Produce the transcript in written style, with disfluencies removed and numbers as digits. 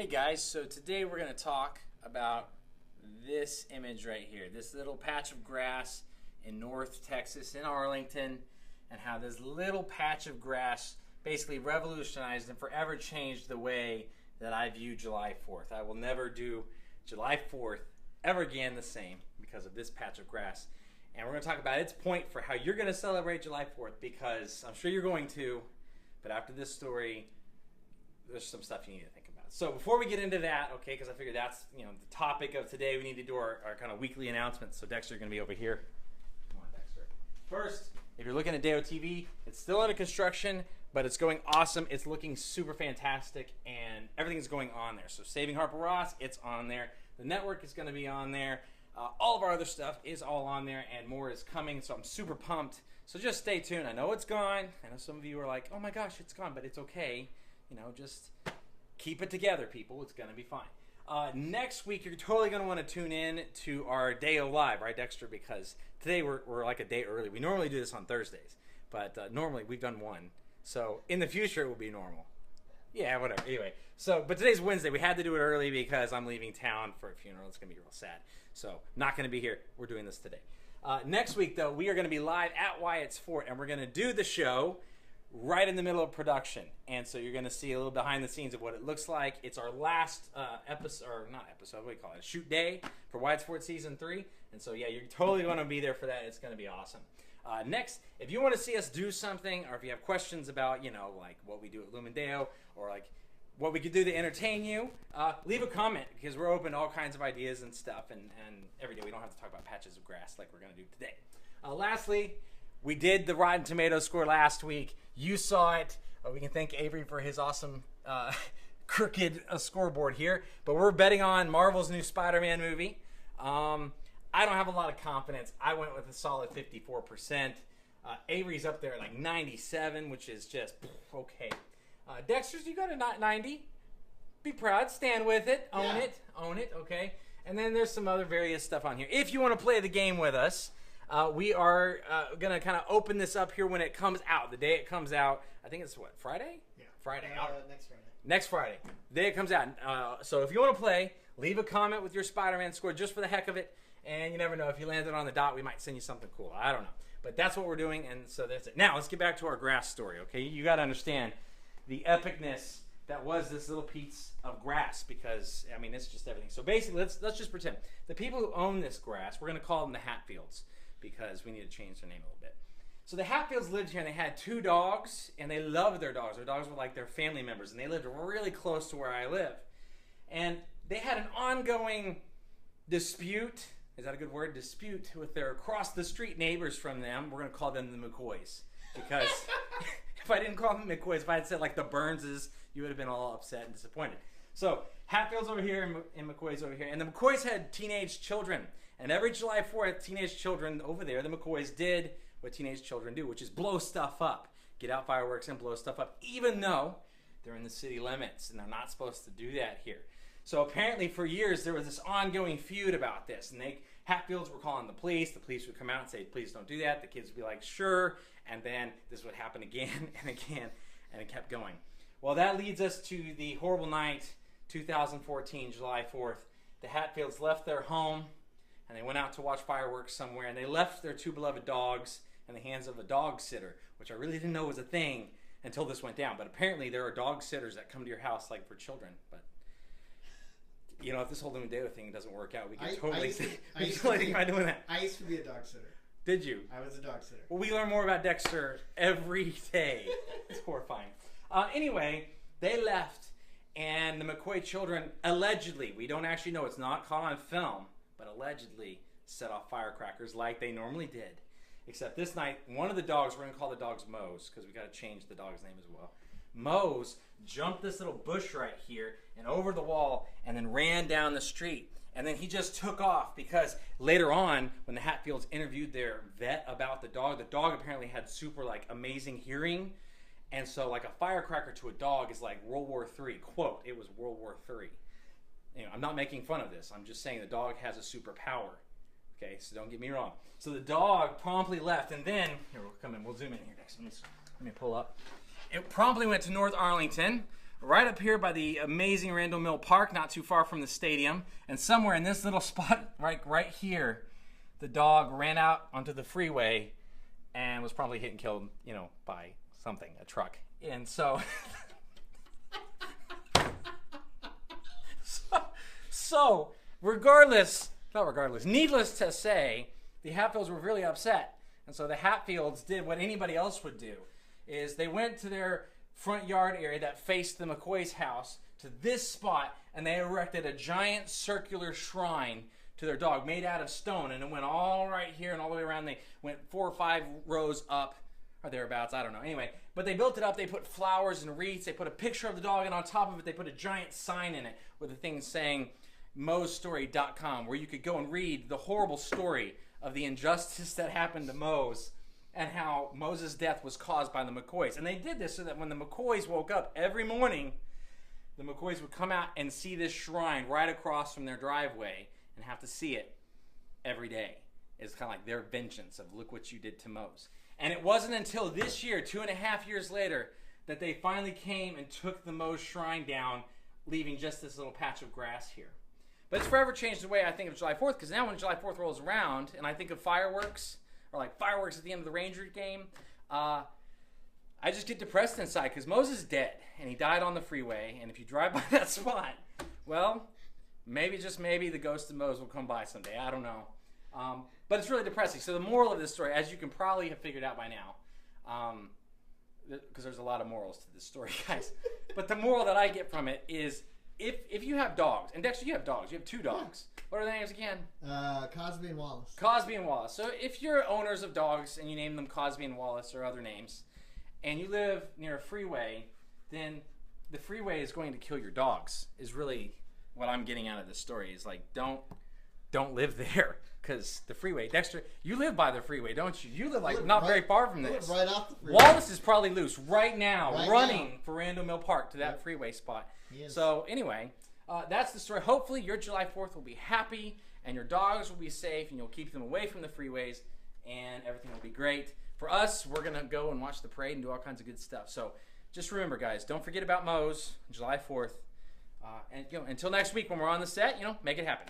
Hey guys, so today we're going to talk about this image right here, this little patch of grass in North Texas, in Arlington, and how this little patch of grass basically revolutionized and forever changed the way that I view July 4th. I will never do July 4th ever again the same because of this patch of grass. And we're going to talk about its point for how you're going to celebrate July 4th, because I'm sure you're going to, but after this story, there's some stuff you need to think about. So before we get into that, okay, because I figured that's the topic of today, we need to do our kind of weekly announcements. So Dexter's going to be over here. Come on, Dexter. First, if you're looking at DEO.TV, it's still under construction, but it's going awesome. It's looking super fantastic, and everything's going on there. So Saving Harper Ross, it's on there. The network is going to be on there. All of our other stuff is all on there, and more is coming, so I'm super pumped. So just stay tuned. I know it's gone. I know some of you are like, oh my gosh, it's gone, but it's okay. Just keep it together, people. It's going to be fine. Next week, you're totally going to want to tune in to our DEO Live, right, Dexter? Because today we're like a day early. We normally do this on Thursdays, but normally we've done one. So in the future, it will be normal. Yeah, whatever. Anyway, but today's Wednesday. We had to do it early because I'm leaving town for a funeral. It's going to be real sad. So not going to be here. We're doing this today. Next week, though, we are going to be live at Wyatt's Fort, and we're going to do the show right in the middle of production. And so you're going to see a little behind the scenes of what it looks like. It's our last episode, or not episode, what do you call it? Shoot day for Wyatt's Fort Season 3. And so, yeah, you're totally going to be there for that. It's going to be awesome. Next, if you want to see us do something, or if you have questions about, like what we do at Lumen Deo, or like what we could do to entertain you, leave a comment, because we're open to all kinds of ideas and stuff. And every day we don't have to talk about patches of grass like we're going to do today. Lastly, we did the Rotten Tomatoes score last week. You saw it. We can thank Avery for his awesome crooked scoreboard here. But we're betting on Marvel's new Spider-Man movie. I don't have a lot of confidence. I went with a solid 54%. Avery's up there at like 97, which is just okay. Dexter's, you got a 90. Be proud. Stand with it. Own it. Own it. Okay. And then there's some other various stuff on here. If you want to play the game with us, we are going to kind of open this up here when it comes out. The day it comes out, I think it's what, Friday? Yeah. Friday. Next Friday. Next Friday. The day it comes out. So if you want to play, leave a comment with your Spider-Man score just for the heck of it. And you never know. If you landed on the dot, we might send you something cool. I don't know. But that's what we're doing, and so that's it. Now, let's get back to our grass story, okay? You got to understand the epicness that was this little piece of grass, because, I mean, it's just everything. So basically, let's just pretend. The people who own this grass, we're going to call them the Hatfields, because we need to change their name a little bit. So the Hatfields lived here, and they had 2 dogs, and they loved their dogs. Their dogs were like their family members, and they lived really close to where I live. And they had an ongoing dispute. Is that a good word? Dispute with their across-the-street neighbors from them. We're going to call them the McCoys. Because if I didn't call them McCoys, if I had said like the Burnses, you would have been all upset and disappointed. So Hatfields over here and McCoys over here. And the McCoys had teenage children. And every July 4th, teenage children over there, the McCoys, did what teenage children do, which is blow stuff up. Get out fireworks and blow stuff up, even though they're in the city limits. And they're not supposed to do that here. So apparently for years there was this ongoing feud about this, and Hatfields were calling the police. The police would come out and say, please don't do that. The kids would be like, sure, and then this would happen again and again, and it kept going. Well, that leads us to the horrible night, 2014, July 4th. The Hatfields left their home, and they went out to watch fireworks somewhere, and they left their 2 beloved dogs in the hands of a dog sitter, which I really didn't know was a thing until this went down. But apparently there are dog sitters that come to your house like for children, but if this whole Lumen Deo thing doesn't work out, we can totally think about doing that. I used to be a dog sitter. Did you? I was a dog sitter. Well, we learn more about Dexter every day. It's horrifying. Anyway, they left, and the McCoy children allegedly, we don't actually know, it's not caught on film, but allegedly set off firecrackers like they normally did. Except this night, one of the dogs, we're going to call the dogs Mose, because we got to change the dog's name as well. Mose jumped this little bush right here and over the wall and then ran down the street. And then he just took off, because later on, when the Hatfields interviewed their vet about the dog apparently had super amazing hearing. And so like a firecracker to a dog is like World War III. Quote, it was World War III. I'm not making fun of this. I'm just saying the dog has a superpower. Okay, so don't get me wrong. So the dog promptly left, and then, here, we'll come in. We'll zoom in here next. Let me pull up. It promptly went to North Arlington, right up here by the amazing Randall Mill Park, not too far from the stadium. And somewhere in this little spot right here, the dog ran out onto the freeway and was probably hit and killed, you know, by something, a truck. And so, needless to say, the Hatfields were really upset. And so the Hatfields did what anybody else would do, is they went to their front yard area that faced the McCoy's house to this spot, and they erected a giant circular shrine to their dog made out of stone, and it went all right here and all the way around. They went 4 or 5 rows up, or thereabouts, I don't know. Anyway, but they built it up. They put flowers and wreaths. They put a picture of the dog, and on top of it, they put a giant sign in it with a thing saying MosesStory.com, where you could go and read the horrible story of the injustice that happened to Mose and how Moses' death was caused by the McCoys. And they did this so that when the McCoys woke up every morning, the McCoys would come out and see this shrine right across from their driveway and have to see it every day. It's kind of like their vengeance of look what you did to Mose. And it wasn't until this year, 2.5 years later, that they finally came and took the Mose shrine down, leaving just this little patch of grass here. But it's forever changed the way I think of July 4th, because now when July 4th rolls around and I think of fireworks, or like fireworks at the end of the Ranger game, I just get depressed inside, because Mose is dead, and he died on the freeway, and if you drive by that spot, well, maybe, just maybe, the ghost of Mose will come by someday. I don't know. But it's really depressing. So the moral of this story, as you can probably have figured out by now, because there's a lot of morals to this story, guys, but the moral that I get from it is, if you have dogs, and Dexter, you have dogs. You have 2 dogs. Yeah. What are their names again? Cosby and Wallace. Cosby and Wallace. So if you're owners of dogs and you name them Cosby and Wallace or other names, and you live near a freeway, then the freeway is going to kill your dogs, is really what I'm getting out of this story. Is like, don't live there, because the freeway. Dexter, you live by the freeway, don't you? You live like not very far from this. Right off the freeway. Wallace is probably loose right now, running for Randall Mill Park to that freeway spot. So anyway, that's the story. Hopefully your July 4th will be happy, and your dogs will be safe, and you'll keep them away from the freeways, and everything will be great. For us, we're going to go and watch the parade and do all kinds of good stuff. So just remember, guys, don't forget about Mose, July 4th. And until next week when we're on the set, make it happen.